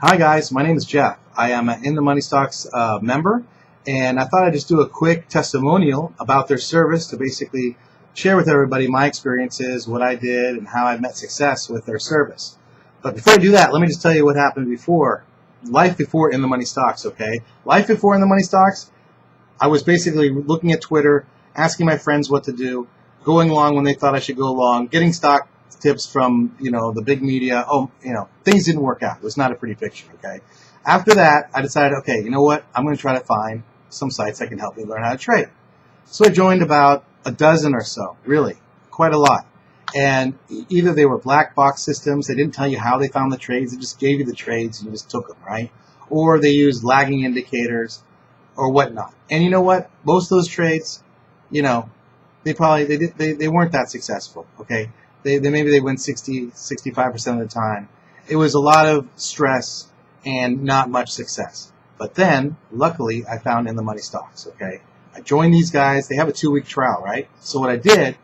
Hi guys, my name is Jeff. I am an InTheMoneyStocks member, and I thought I'd just do a quick testimonial about their service to basically share with everybody my experiences, what I did, and how I met success with their service. But before I do that, let me just tell you what happened before. Life before InTheMoneyStocks, okay? Life before InTheMoneyStocks, I was basically looking at Twitter, asking my friends what to do, going along when they thought I should go along, getting stock tips from, the big media. Things didn't work out. It was not a pretty picture, okay? After that, I decided, okay, you know what? I'm going to try to find some sites that can help me learn how to trade. So I joined about a dozen or so, really, quite a lot. And either they were black box systems, they didn't tell you how they found the trades, they just gave you the trades and you just took them, right? Or they used lagging indicators or whatnot. And you know what? Most of those trades, they weren't that successful, okay? Maybe they win 65% of the time. It was a lot of stress and not much success. But then, luckily, I found InTheMoneyStocks, okay? I joined these guys. They have a 2-week trial, right? So what I did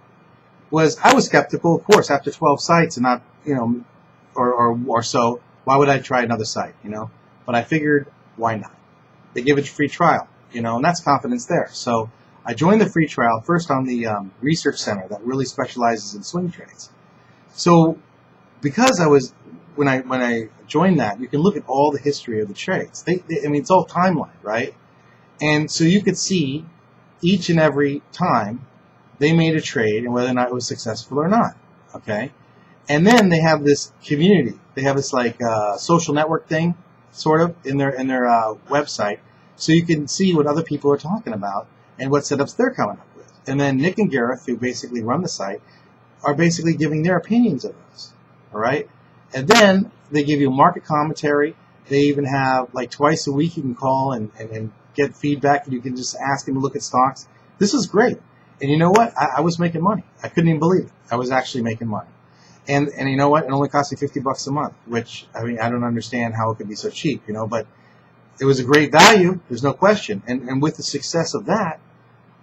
was I was skeptical, of course, after 12 sites and not, or so, why would I try another site, But I figured, why not? They give it a free trial, and that's confidence there. So I joined the free trial first on the research center that really specializes in swing trades. So because when I joined that, you can look at all the history of the trades. It's all timeline, right? And so you could see each and every time they made a trade and whether or not it was successful or not, okay? And then they have this community. They have this social network thing, sort of, in their website, so you can see what other people are talking about and what setups they're coming up with. And then Nick and Gareth, who basically run the site, are basically giving their opinions of those, all right? And then they give you market commentary. They even have, twice a week you can call and get feedback, and you can just ask them to look at stocks. This is great. And you know what? I was making money. I couldn't even believe it. I was actually making money. And you know what? It only cost me $50 a month, which, I don't understand how it could be so cheap, but it was a great value. There's no question. And with the success of that,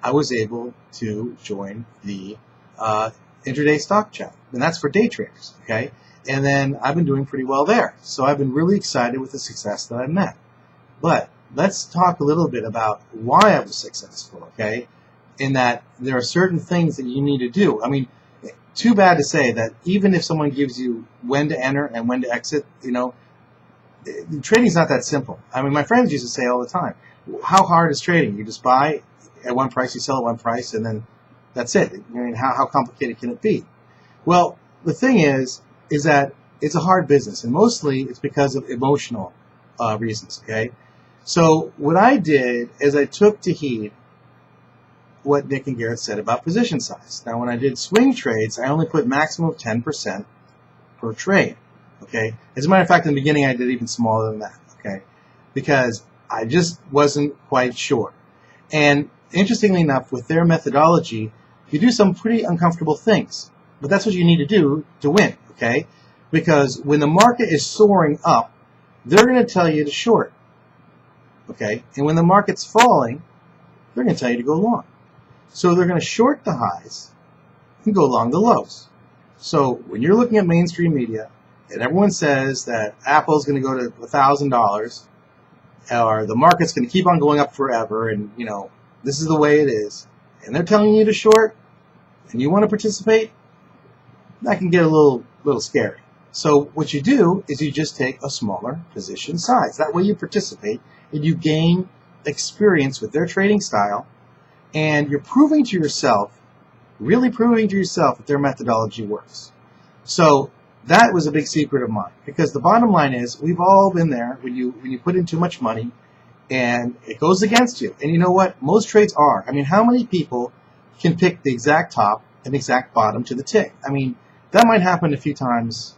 I was able to join the intraday stock chat, and that's for day traders, okay? And then I've been doing pretty well there. So I've been really excited with the success that I've met. But let's talk a little bit about why I was successful, okay? In that there are certain things that you need to do. Too bad to say that even if someone gives you when to enter and when to exit, trading's not that simple. My friends used to say all the time, how hard is trading? You just buy at one price, you sell at one price, and then that's it. How complicated can it be? Well, the thing is that it's a hard business, and mostly it's because of emotional reasons, okay? So what I did is I took to heed what Nick and Garrett said about position size. Now, when I did swing trades, I only put maximum of 10% per trade, okay? As a matter of fact, in the beginning, I did even smaller than that, okay? Because I just wasn't quite sure. And interestingly enough, with their methodology, you do some pretty uncomfortable things. But that's what you need to do to win, okay? Because when the market is soaring up, they're going to tell you to short, okay? And when the market's falling, they're going to tell you to go long. So they're going to short the highs and go long the lows. So when you're looking at mainstream media and everyone says that Apple's going to go to $1,000 or the market's going to keep on going up forever and, this is the way it is, and they're telling you to short and you want to participate, that can get a little scary. So what you do is you just take a smaller position size. That way you participate and you gain experience with their trading style, and you're proving to yourself, really proving to yourself that their methodology works. So that was a big secret of mine, because the bottom line is we've all been there when you put in too much money and it goes against you. And you know what? Most trades are. How many people can pick the exact top and exact bottom to the tick? That might happen a few times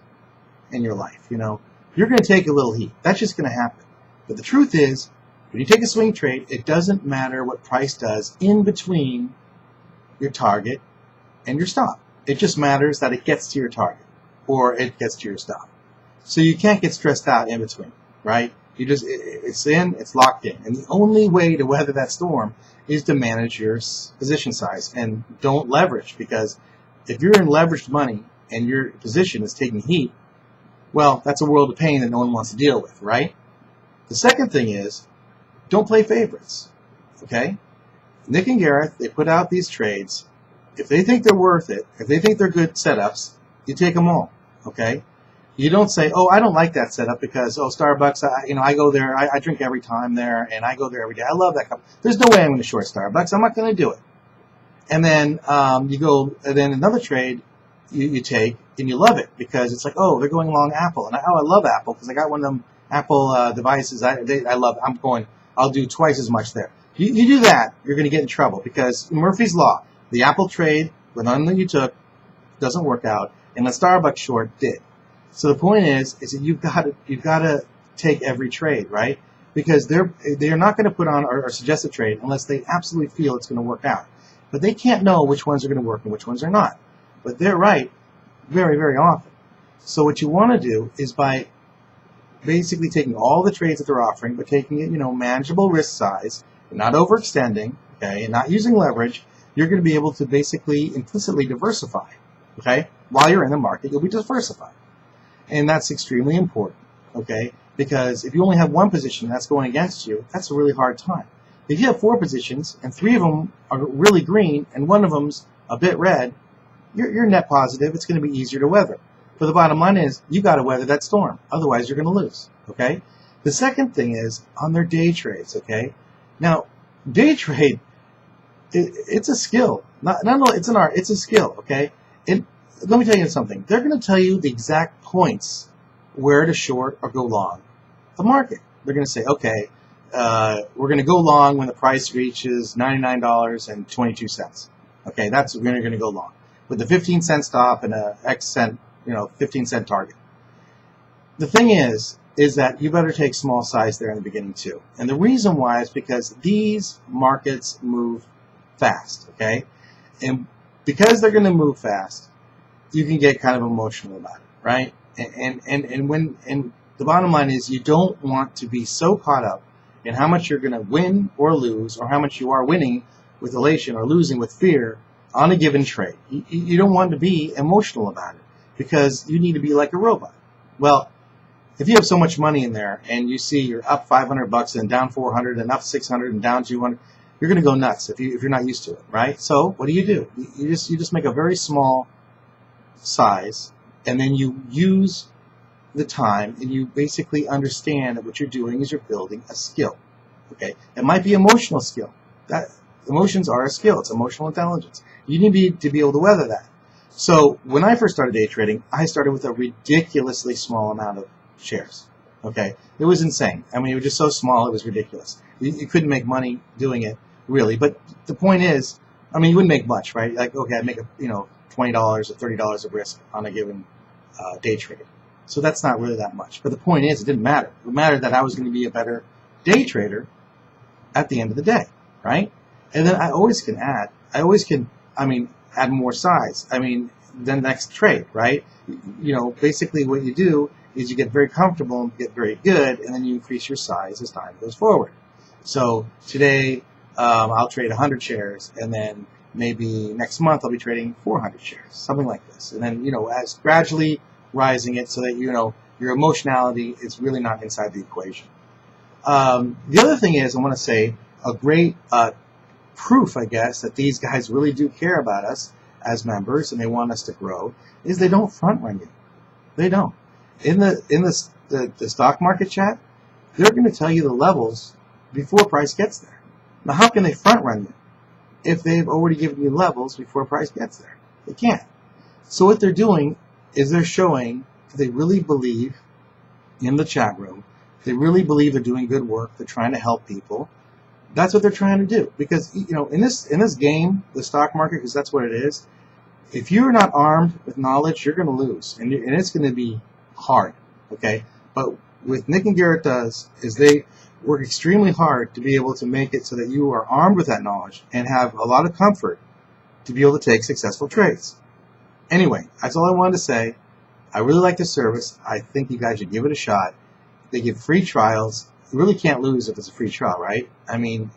in your life, You're going to take a little heat. That's just going to happen. But the truth is, when you take a swing trade, it doesn't matter what price does in between your target and your stop. It just matters that it gets to your target or it gets to your stop. So you can't get stressed out in between, right? It's locked in. And the only way to weather that storm is to manage your position size and don't leverage, because if you're in leveraged money and your position is taking heat, Well, that's a world of pain that no one wants to deal with, right? The second thing is, don't play favorites, okay? Nick and Gareth, they put out these trades. If they think they're worth it, if they think they're good setups, you take them all, okay? You don't say, oh, I don't like that setup because, oh, Starbucks, I go there, I drink every time there, and I go there every day. I love that company. There's no way I'm going to short Starbucks. I'm not going to do it. And then and then another trade you take, and you love it because it's like, oh, they're going long Apple. And I love Apple because I got one of them Apple devices. I love it. I'll do twice as much there. You do that, you're going to get in trouble because Murphy's Law, the Apple trade, the one that you took, doesn't work out, and the Starbucks short did. So the point is that you've got to take every trade, right? Because they're not going to put on or suggest a trade unless they absolutely feel it's going to work out. But they can't know which ones are going to work and which ones are not. But they're right very, very often. So what you want to do is by basically taking all the trades that they're offering, but taking it, manageable risk size, and not overextending, okay, and not using leverage, you're going to be able to basically implicitly diversify, okay? While you're in the market, you'll be diversified. And that's extremely important, okay? Because if you only have one position that's going against you, that's a really hard time. If you have 4 positions and 3 of them are really green and one of them's a bit red, you're net positive. It's going to be easier to weather. But the bottom line is you got to weather that storm. Otherwise, you're going to lose, okay? The second thing is on their day trades, okay? Now, day trade, it's a skill. It's an art. It's a skill, okay? And let me tell you something. They're going to tell you the exact points where to short or go long the market. They're going to say, okay, we're going to go long when the price reaches $99.22. Okay, that's when you're going to go long with the 15-cent stop and a X cent, 15-cent target. The thing is that you better take small size there in the beginning too. And the reason why is because these markets move fast, okay? And because they're going to move fast, you can get kind of emotional about it, right? And the bottom line is you don't want to be so caught up in how much you're going to win or lose, or how much you are winning with elation or losing with fear on a given trade. You don't want to be emotional about it because you need to be like a robot. Well, if you have so much money in there and you see you're up $500 and down 400 and up 600 and down 200, you're going to go nuts if you're not used to it, right? So what do? You just make a very small size, and then you use the time, and you basically understand that what you're doing is you're building a skill. Okay, it might be emotional skill. That emotions are a skill. It's emotional intelligence. You need to be able to weather that. So when I first started day trading, I started with a ridiculously small amount of shares. Okay, it was insane. I mean, it was just so small, it was ridiculous. You couldn't make money doing it, really. But the point is, I mean, you wouldn't make much, right? Like, okay, I'd make $20 or $30 of risk on a given day trade. So that's not really that much. But the point is, it didn't matter. It mattered that I was going to be a better day trader at the end of the day, right? And then I always can add more size. The next trade, right? Basically what you do is you get very comfortable and get very good, and then you increase your size as time goes forward. So today, I'll trade 100 shares, and then maybe next month I'll be trading 400 shares, something like this. And then, as gradually rising it so that, your emotionality is really not inside the equation. The other thing is, I want to say, a great proof, I guess, that these guys really do care about us as members and they want us to grow is they don't front run you. They don't. In the stock market chat, they're going to tell you the levels before price gets there. Now, how can they front run you if they've already given you levels before price gets there? They can't. So what they're doing is they're showing that they really believe in the chat room. They really believe they're doing good work. They're trying to help people. That's what they're trying to do. Because, in this game, the stock market, because that's what it is, if you're not armed with knowledge, you're going to lose. And it's going to be hard, okay? But what Nick and Garrett does is they work extremely hard to be able to make it so that you are armed with that knowledge and have a lot of comfort to be able to take successful trades. Anyway, that's all I wanted to say. I really like the service. I think you guys should give it a shot. They give free trials. You really can't lose if it's a free trial, right? I mean,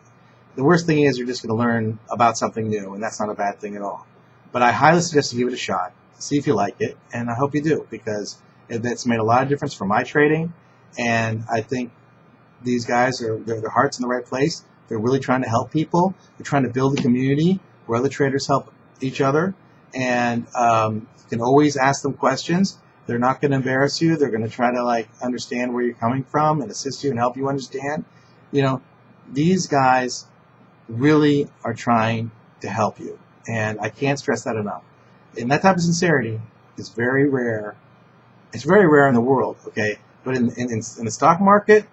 the worst thing is you're just going to learn about something new, and that's not a bad thing at all. But I highly suggest you give it a shot, see if you like it, and I hope you do, because That's made a lot of difference for my trading, and I think these guys their heart's in the right place. They're really trying to help people. They're trying to build a community where other traders help each other, and you can always ask them questions. They're not going to embarrass you. They're going to try to like understand where you're coming from and assist you and help you understand. You know, these guys really are trying to help you, and I can't stress that enough. And that type of sincerity is very rare. It's very rare in the world, okay? But in the stock market,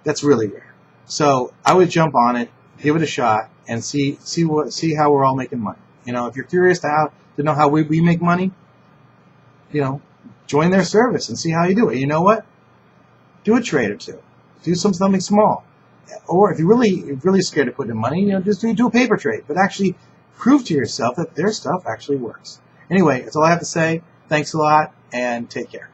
that's really rare. So I would jump on it, give it a shot, and see how we're all making money. You know, if you're curious to know how we make money, you know, join their service and see how you do it. You know what? Do a trade or two. Do something small. Or if you're really scared to put in money, you know, just do a paper trade. But actually prove to yourself that their stuff actually works. Anyway, that's all I have to say. Thanks a lot, and take care.